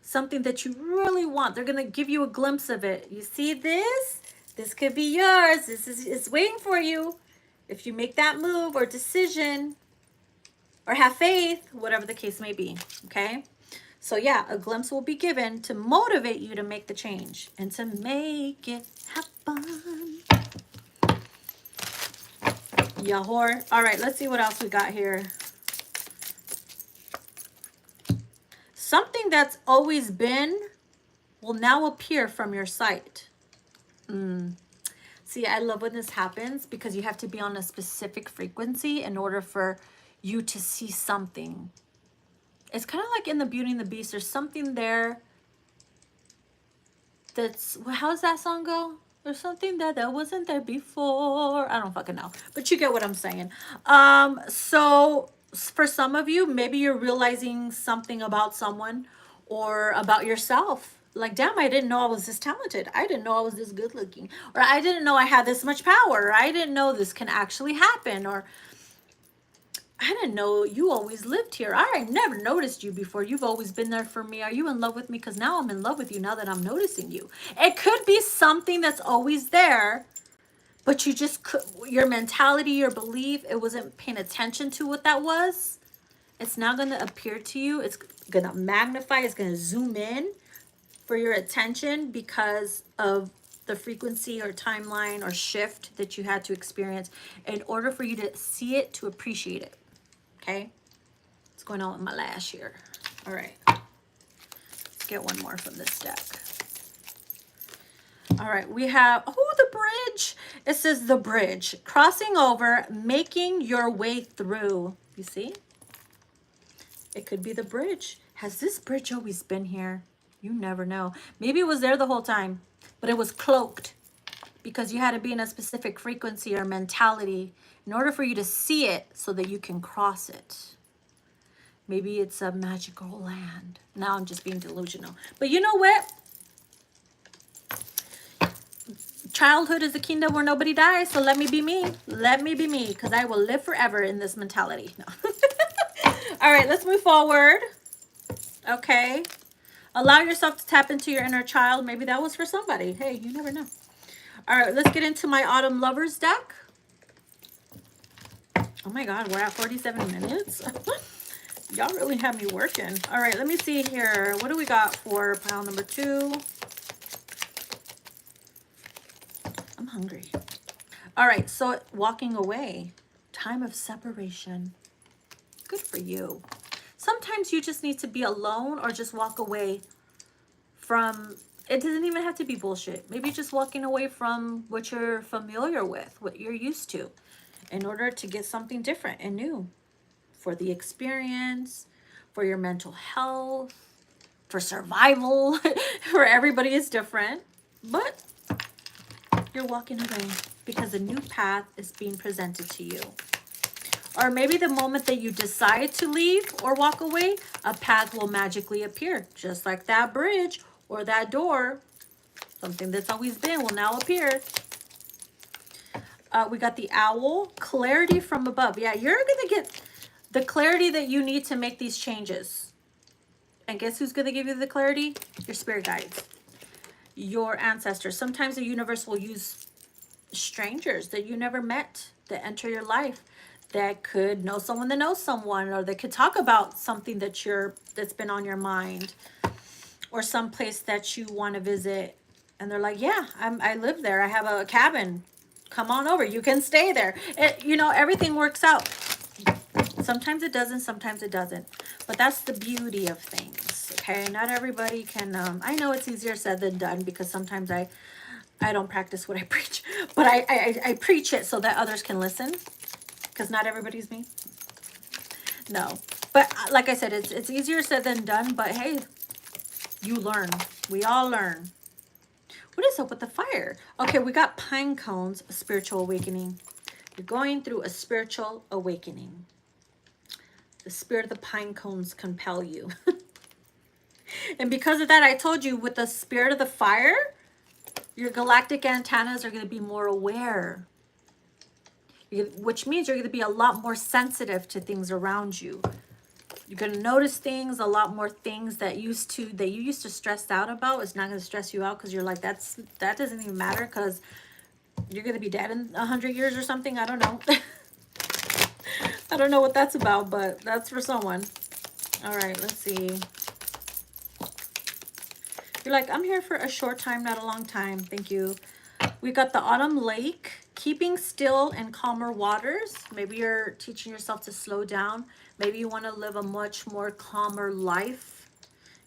Something that you really want. They're going to give you a glimpse of it. You see this? This could be yours. It's waiting for you. If you make that move or decision or have faith, whatever the case may be. Okay? So yeah, a glimpse will be given to motivate you to make the change and to make it happen. Yahor. All right, let's see what else we got here. Something that's always been will now appear from your sight. See, I love when this happens because you have to be on a specific frequency in order for you to see something. It's kind of like in the Beauty and the Beast. There's something there that's, well, how's that song go? There's something that wasn't there before. I don't fucking know, but you get what I'm saying. So for some of you, maybe you're realizing something about someone or about yourself. Like, damn, I didn't know I was this talented. I didn't know I was this good looking. Or I didn't know I had this much power. Or I didn't know this can actually happen. Or I didn't know you always lived here. I never noticed you before. You've always been there for me. Are you in love with me? Because now I'm in love with you now that I'm noticing you. It could be something that's always there, but you just could, your mentality, your belief, it wasn't paying attention to what that was. It's now going to appear to you. It's going to magnify. It's going to zoom in for your attention because of the frequency or timeline or shift that you had to experience in order for you to see it, to appreciate it. Okay, what's going on with my lash here? All right, let's get one more from this deck. All right, we have, oh, the bridge. It says the bridge, crossing over, making your way through. You see? It could be the bridge. Has this bridge always been here? You never know. Maybe it was there the whole time, but it was cloaked because you had to be in a specific frequency or mentality in order for you to see it so that you can cross it. Maybe it's a magical land. Now I'm just being delusional. But you know what? Childhood is a kingdom where nobody dies, so let me be me. Let me be me, because I will live forever in this mentality. No. All right, let's move forward. Okay. Allow yourself to tap into your inner child. Maybe that was for somebody. Hey, you never know. All right, let's get into my Autumn Lovers deck. Oh my God, we're at 47 minutes. Y'all really have me working. All right, let me see here. What do we got for pile number 2? I'm hungry. All right, so walking away. Time of separation. Good for you. Sometimes you just need to be alone or just walk away from, it doesn't even have to be bullshit. Maybe just walking away from what you're familiar with, what you're used to, in order to get something different and new for the experience, for your mental health, for survival. For everybody is different, but you're walking away because a new path is being presented to you. Or maybe the moment that you decide to leave or walk away, a path will magically appear, just like that bridge or that door. Something that's always been will now appear. We got the owl, clarity from above. Yeah, you're going to get the clarity that you need to make these changes. And guess who's going to give you the clarity? Your spirit guides, your ancestors. Sometimes the universe will use strangers that you never met that enter your life, that could know someone that knows someone, or that could talk about something that's been on your mind, or some place that you want to visit. And they're like, yeah, I live there. I have a cabin. Come on over. You can stay there. You know, everything works out. Sometimes it doesn't, sometimes it doesn't. But that's the beauty of things, okay? Not everybody can, I know it's easier said than done because sometimes I don't practice what I preach. But I preach it so that others can listen, because not everybody's me. No. But like I said, it's easier said than done. But hey, you learn. We all learn. What is up with the fire? Okay, we got pine cones, a spiritual awakening. You're going through a spiritual awakening. The spirit of the pine cones compel you. And because of that, I told you with the spirit of the fire, your galactic antennas are going to be more aware. Which means you're going to be a lot more sensitive to things around you. You're going to notice things, a lot more things that you used to stress out about. It's not going to stress you out because you're like, that doesn't even matter because you're going to be dead in 100 years or something. I don't know. I don't know what that's about, but that's for someone. All right, let's see. You're like, I'm here for a short time, not a long time. Thank you. We got the autumn lake, keeping still and calmer waters. Maybe you're teaching yourself to slow down. Maybe you want to live a much more calmer life.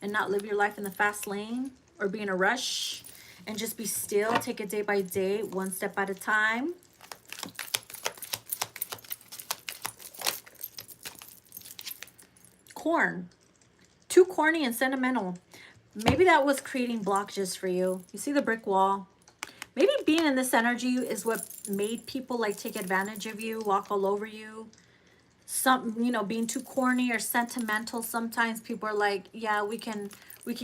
and not live your life in the fast lane or be in a rush, and just be still. Take it day by day, one step at a time. Corn. Too corny and sentimental. Maybe that was creating blockages for you. You see the brick wall? Maybe being in this energy is what made people like take advantage of you, walk all over you. Some, you know, being too corny or sentimental. Sometimes people are like, yeah, we can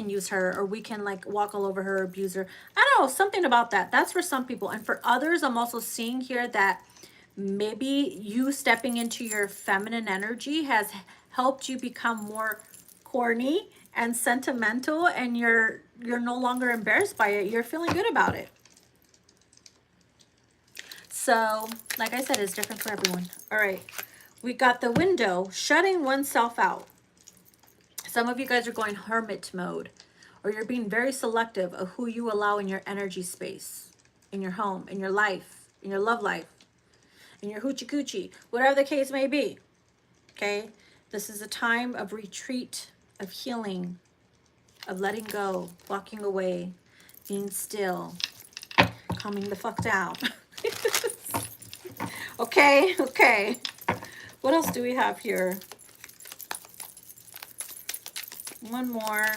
use her, or we can like walk all over her, abuse her. I don't know, something about that. That's for some people. And for others, I'm also seeing here that maybe you stepping into your feminine energy has helped you become more corny and sentimental, and you're no longer embarrassed by it. You're feeling good about it. So, like I said, it's different for everyone. All right. We got the window, shutting oneself out. Some of you guys are going hermit mode, or you're being very selective of who you allow in your energy space, in your home, in your life, in your love life, in your hoochie coochie, whatever the case may be. Okay? This is a time of retreat, of healing, of letting go, walking away, being still, calming the fuck down. Okay, okay. What else do we have here? One more.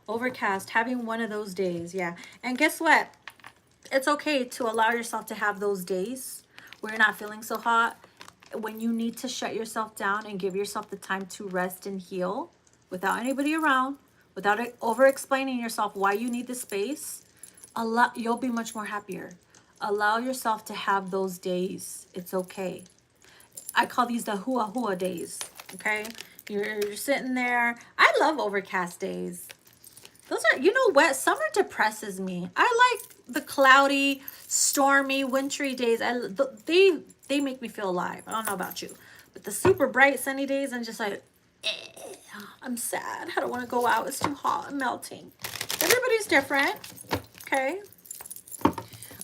Overcast, having one of those days. Yeah. And guess what? It's okay to allow yourself to have those days where you're not feeling so hot, when you need to shut yourself down and give yourself the time to rest and heal without anybody around, without over explaining yourself why you need the space. You'll be much more happier. Allow yourself to have those days. It's okay. I call these the hua hua days. Okay? You're sitting there. I love overcast days. Those are, you know what? Summer depresses me. I like the cloudy, stormy, wintry days. They make me feel alive. I don't know about you. But the super bright, sunny days, I'm just like, I'm sad. I don't want to go out. It's too hot. I'm melting. Everybody's different. Okay?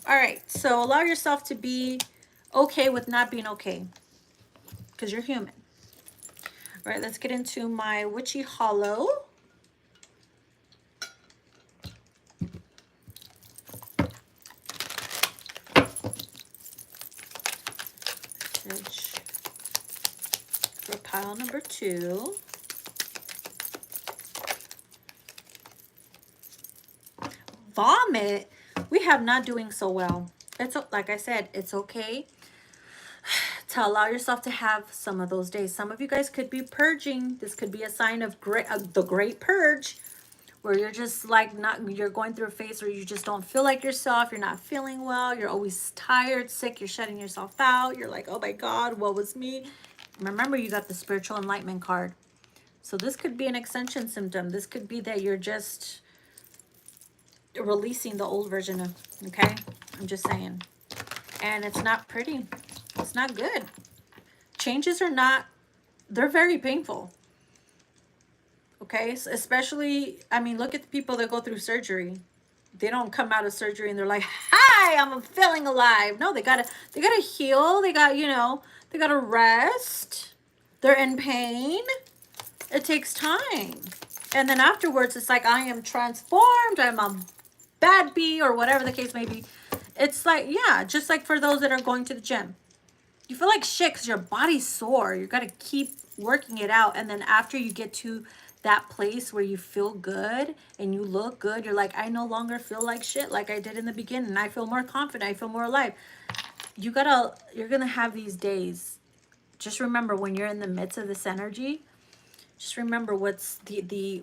All right. So allow yourself to be okay with not being okay, because you're human. All right, let's get into my Witchy Hollow. For pile number 2. Vomit. We have not doing so well. It's like I said, it's okay to allow yourself to have some of those days. Some of you guys could be purging. This could be a sign of the great purge, where you're just like you're going through a phase where you just don't feel like yourself. You're not feeling well. You're always tired, sick. You're shutting yourself out. You're like, oh my God, what was me? Remember, you got the spiritual enlightenment card. So this could be an extension symptom. This could be that you're just releasing the old version of, okay? I'm just saying. And it's not pretty. It's not good. Changes are not, they're very painful. Okay? So especially, I mean, look at the people that go through surgery. They don't come out of surgery and they're like, hi, I'm feeling alive. No, they gotta heal. They got, you know, they gotta rest. They're in pain. It takes time. And then afterwards, it's like, I am transformed. I'm a bad bee, or whatever the case may be. It's like, yeah, just like for those that are going to the gym. You feel like shit because your body's sore. You got to keep working it out. And then after you get to that place where you feel good and you look good, you're like, I no longer feel like shit like I did in the beginning. I feel more confident. I feel more alive. You're going to have these days. Just remember, when you're in the midst of this energy, just remember what's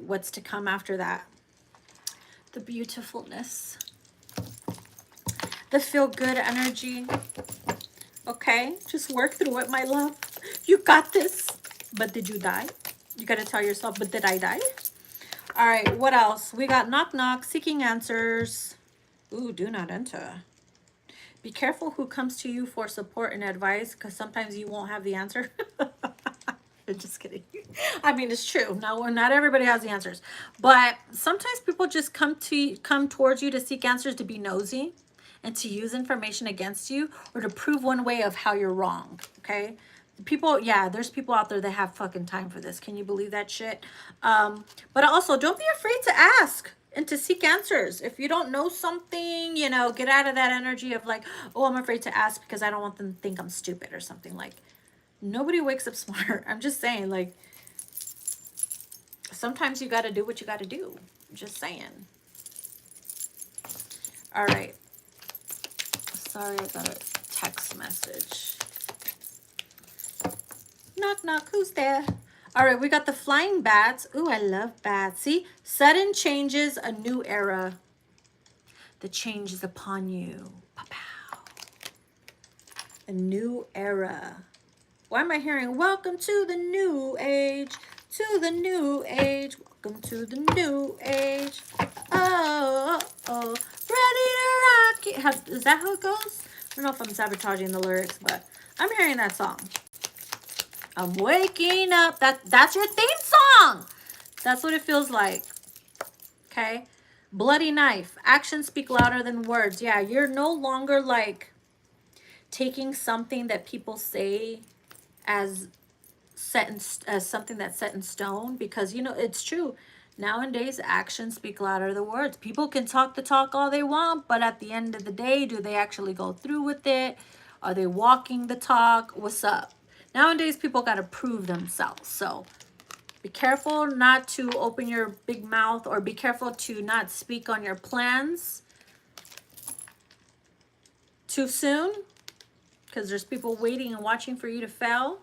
what's to come after that. The beautifulness. The feel good energy. Okay, just work through it, my love. You got this. But did you die? You got to tell yourself, but did I die? All right, what else? We got knock knock, seeking answers. Ooh, do not enter. Be careful who comes to you for support and advice, because sometimes you won't have the answer. I'm just kidding. I mean, it's true. Not everybody has the answers. But sometimes people just come towards you to seek answers, to be nosy, and to use information against you, or to prove one way of how you're wrong. Okay? People, yeah, there's people out there that have fucking time for this. Can you believe that shit? But also, don't be afraid to ask and to seek answers. If you don't know something, you know, get out of that energy of like, oh, I'm afraid to ask because I don't want them to think I'm stupid or something. Like, nobody wakes up smart. I'm just saying, like, sometimes you got to do what you got to do. Just saying. All right. Sorry, I got a text message. Knock, knock. Who's there? All right, we got the flying bats. Ooh, I love bats. See? Sudden changes, a new era. The change is upon you. Pow-pow. A new era. Why am I hearing, welcome to the new age, to the new age, welcome to the new age. Oh, oh, oh. Ready to rock it. Is that how it goes? I don't know if I'm sabotaging the lyrics, but I'm hearing that song. I'm waking up. That's your theme song. That's what it feels like. Okay? Bloody knife. Actions speak louder than words. Yeah, you're no longer like taking something that people say as as something that's set in stone, because you know it's true. Nowadays, actions speak louder than words. People can talk the talk all they want, but at the end of the day, do they actually go through with it? Are they walking the talk? What's up? Nowadays, people got to prove themselves. So be careful not to open your big mouth, or be careful to not speak on your plans too soon, because there's people waiting and watching for you to fail.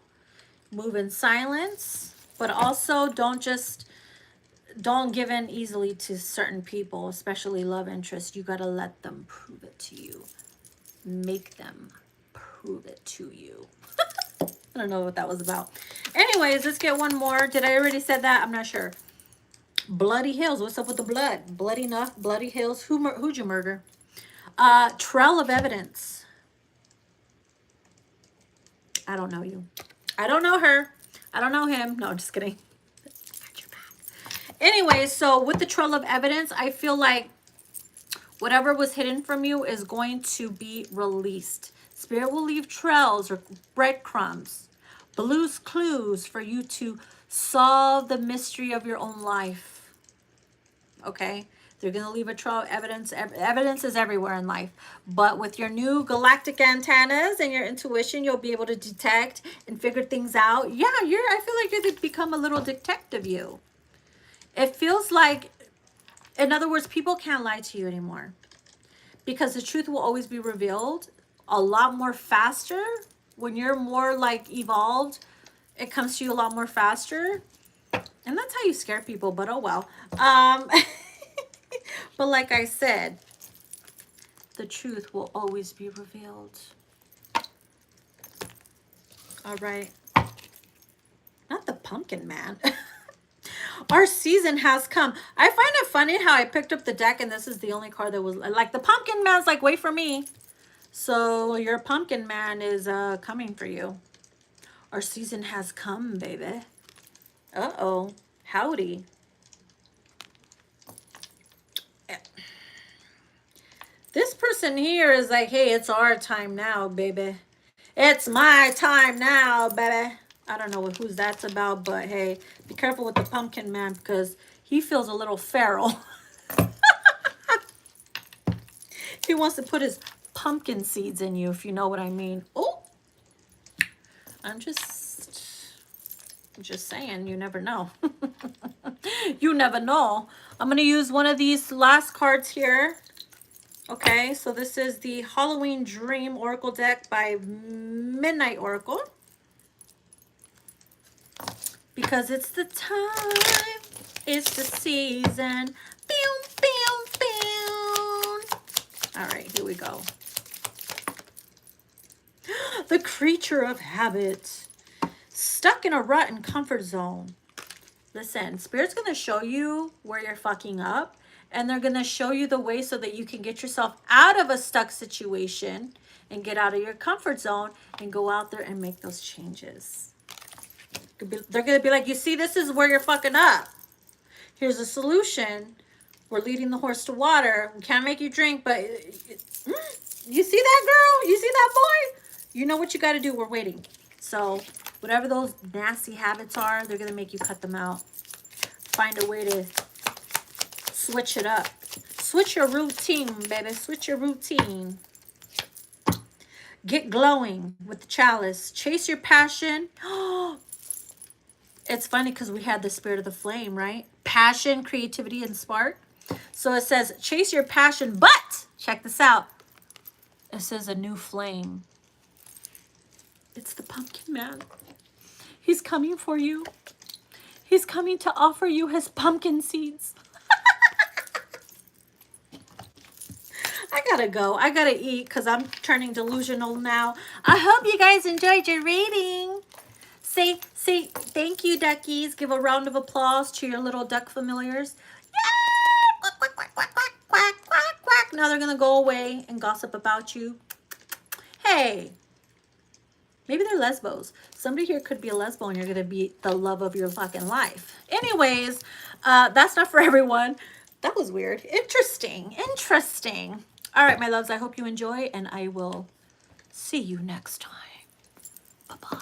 Move in silence, but also don't give in easily to certain people, especially love interests. You got to let them prove it to you. Make them prove it to you. I don't know what that was about. Anyways, let's get one more. Did I already said that? I'm not sure. Bloody Hills. What's up with the blood? Bloody enough. Bloody Hills. Who'd you murder? Trail of evidence. I don't know you. I don't know her. I don't know him. No, just kidding. Anyway, so with the trail of evidence, I feel like whatever was hidden from you is going to be released. Spirit will leave trails or breadcrumbs, blues clues for you to solve the mystery of your own life. Okay? They're going to leave a trail of evidence. Evidence is everywhere in life. But with your new galactic antennas and your intuition, you'll be able to detect and figure things out. Yeah, I feel like you're going to become a little detective you. It feels like, in other words, people can't lie to you anymore, because the truth will always be revealed a lot more faster. When you're more like evolved, it comes to you a lot more faster. And that's how you scare people, but oh well. But like I said, the truth will always be revealed. All right. Not the pumpkin man. Our season has come. I find it funny how I picked up the deck and this is the only card that was like, the pumpkin man's like, wait for me. So your pumpkin man is coming for you. Our season has come, baby. Uh-oh. Howdy. This person here is like, hey, it's our time now, baby. It's my time now, baby. I don't know whose that's about, but hey, be careful with the pumpkin man, because he feels a little feral. He wants to put his pumpkin seeds in you, if you know what I mean. Oh, I'm just saying, you never know. You never know. I'm going to use one of these last cards here. Okay, so this is the Halloween Dream Oracle deck by Midnight Oracle. Because it's the time, it's the season. Boom, boom, boom. All right, here we go. The creature of habit. Stuck in a rut and comfort zone. Listen, Spirit's going to show you where you're fucking up. And they're going to show you the way so that you can get yourself out of a stuck situation and get out of your comfort zone and go out there and make those changes. They're going to be like, you see, this is where you're fucking up. Here's a solution. We're leading the horse to water. We can't make you drink, but you see that girl? You see that boy? You know what you got to do. We're waiting. So Whatever those nasty habits are, they're going to make you cut them out. Find a way to switch it up. Switch your routine, baby. Switch your routine. Get glowing with the chalice. Chase your passion. It's funny because we had the spirit of the flame, right? Passion, creativity, and spark. So it says, chase your passion, but check this out. It says a new flame. It's the pumpkin man. He's coming for you. He's coming to offer you his pumpkin seeds. I gotta go. I gotta eat because I'm turning delusional now. I hope you guys enjoyed your reading. Say thank you, duckies. Give a round of applause to your little duck familiars. Yay! Quack, quack, quack, quack, quack, quack, quack, quack. Now they're gonna go away and gossip about you. Hey, maybe they're lesbos. Somebody here could be a lesbo and you're gonna be the love of your fucking life. Anyways, that's not for everyone. That was weird. Interesting. Interesting. All right, my loves, I hope you enjoy, and I will see you next time. Bye-bye.